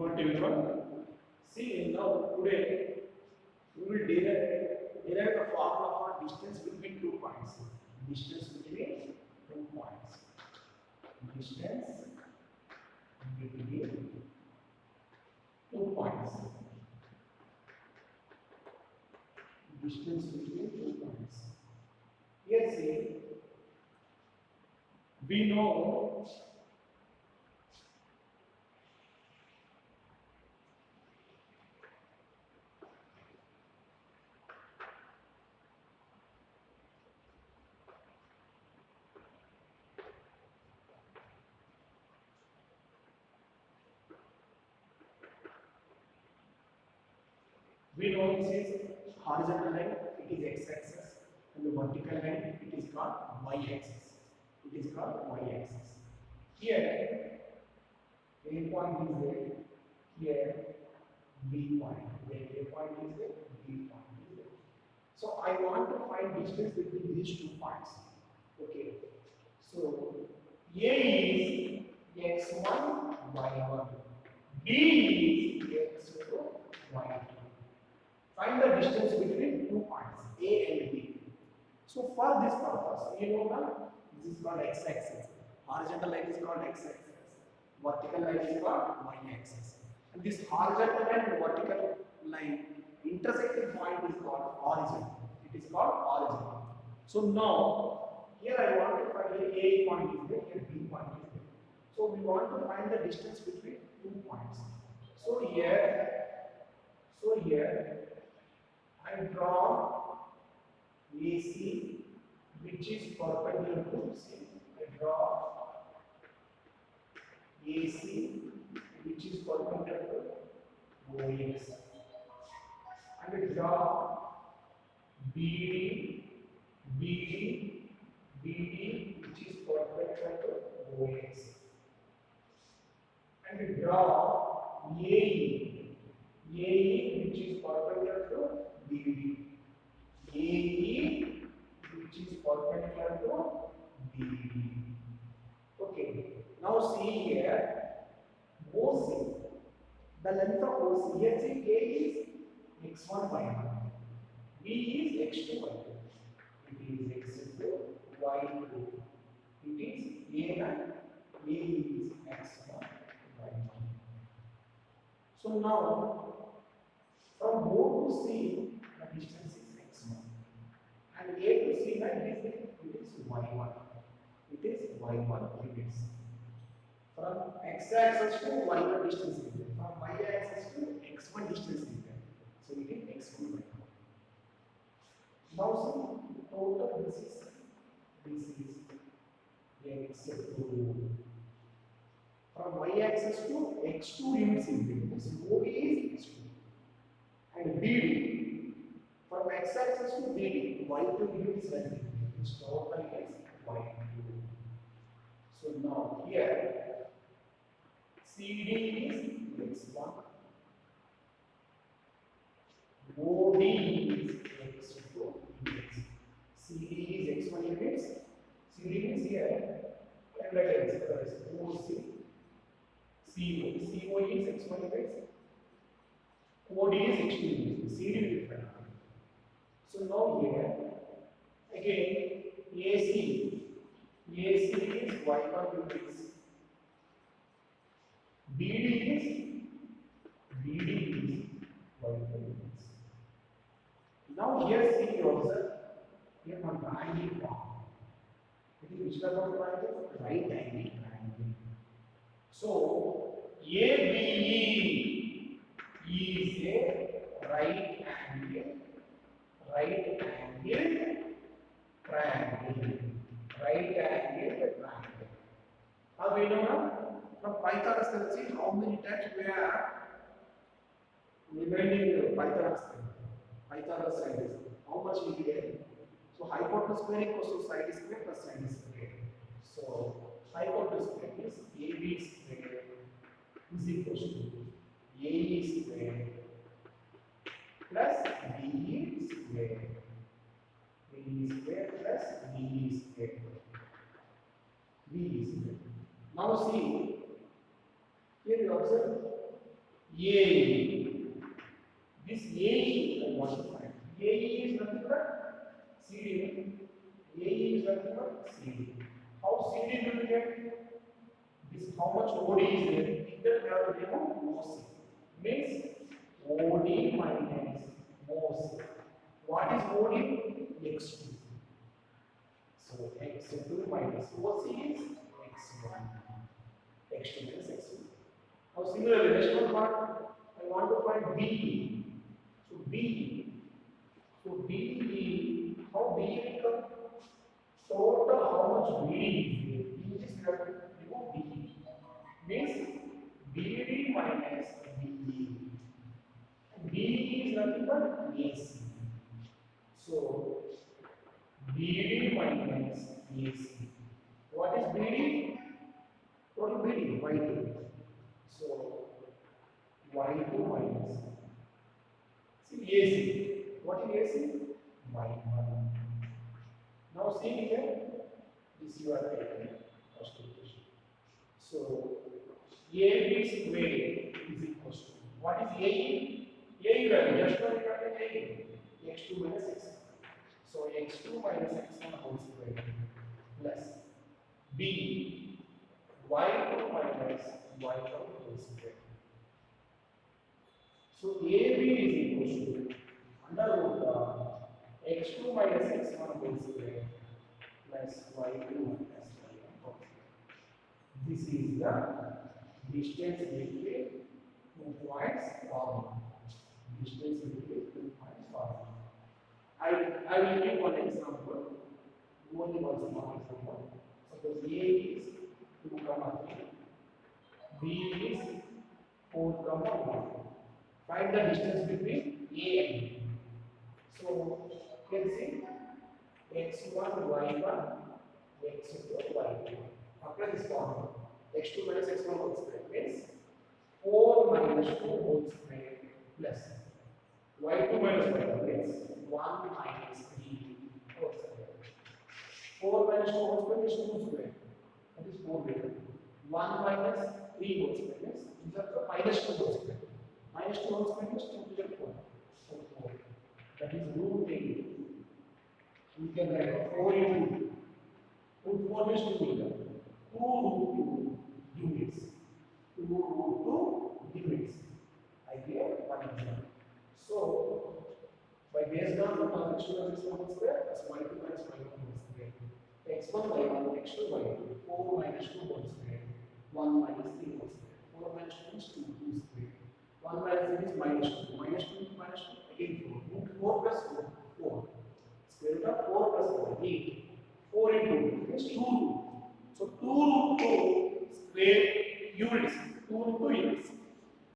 want everyone? See, now today we will derive the formula for distance between 2 points. Distance between 2 points. Distance between 2 points. Distance between 2 points. Here see, we know this is horizontal line, it is x-axis, and the vertical line, it is called y-axis. It is called y-axis. Here, A point is there. Here, B point. Where A point is there, B point is there. So I want to find distance between these 2 points. Okay. So A is x1, y1. B is x2, y2. Find the distance between 2 points A and B. So for this purpose, you know that this is called x-axis. Horizontal line is called x-axis. Vertical line is called y-axis. And this horizontal line and vertical line intersecting point is called origin. It is called origin. So now here I want to find here A point is there, here B point is there. So we want to find the distance between 2 points. So here I draw AC which is perpendicular to C. I draw AC which is perpendicular to OX. And I draw BD which is perpendicular to OX. And I draw AE which is perpendicular to BD. AE which is perpendicular to BD. Okay. Now see here, OC, the length of OC, here see A is x1 y1, B is x2 y2, it is x2 y2, it is A1, A is x1 y1. So now, from O to C, the distance is x1, and A to C, it is y1. It is y1 units. From x-axis to y1 distance is there. From y-axis to x1 distance is there. So it is x1 y1. Now see, total this is x2. From y-axis to x2 units is there. So OB is x2. And BD, from x-axis to BD, y2 units are there. This total is y2. So now here CD is x1, OD is x2 units. CD is x1 units. CD means here, and let us OC, CO is x1 units. OD is x2 units. CD is different. So now here again AC is y1 units. BD is y1 units. Now here see you observe here one triangle form. It is which type of triangle? Right angle triangle. So ABE is a right angle triangle. Right angle triangle. How we know now? From Pythagoras theorem, see how many times we are remaining Pythagoras side. How much we get? So hypotenuse square equals to side square plus sine square. So hypotenuse square is AB square is equals to AE square plus BE square. AE square plus BE square. BE square. Now see, here you observe AE. This AE I want to find. AE is nothing but CD. AE is nothing but CD. How CD will we get? This how much OD is there? In that we have to remove OC. Means OD minus OC. What is OD? X2. So X2 minus OC is X1. X2 minus X1. Now similarly, next one part, I want to find BE. So BE. So BE, how BE will come? Total how much BE is there? You just have to remove BE. Means BD minus BE. BE is nothing but AC. So BD minus AC. What is BD? Total BD, Y2. So Y2 minus. See AC. What is AC? Y1. Now see here, this you are taking first equation. So AB squared is equal to what is AE? AE value just now we got an AE. X2 minus X1. So X2 minus X1 whole square plus B Y2 minus Y1 whole square. So AB is equal to under root X2 minus X1 whole square plus Y2 minus Y1 whole square. This is the distance between 2 points formed. Distance between 2 points formed. I will give one example. Only one small example. Suppose A is 2, 3. B is 4, 1. Find the distance between A and B. So let's see x1, y1, x2, y2. Apply this formula. X2 minus x1 whole square means 4 minus 2 whole square plus y2 minus y1 means 1 minus 3 whole square. 4 minus 2 whole square is 2 square. That is 4 meter. 1 minus 3 whole square means these are the minus 2 whole square. Minus 2 whole square means 2 to the 4. So 4. That is root 8. We can write 4 into root 4 means 2 meter. 2 root 2 units. 2 root 2 units. I gave one example. So, by based on the x2 minus x1 whole square plus y2 minus y1 whole square. x1 y1 x2 y2 4 minus 2 whole square 1 minus 3 whole square 4 minus 2 is 2 2 square 1 minus 3 is minus 2 minus 2 into minus 2 again 4 root 4 plus 4 4 square root of 4 plus 4 8 4 into 2 is 2 root. So 2 root 2 square units 2 root 2 units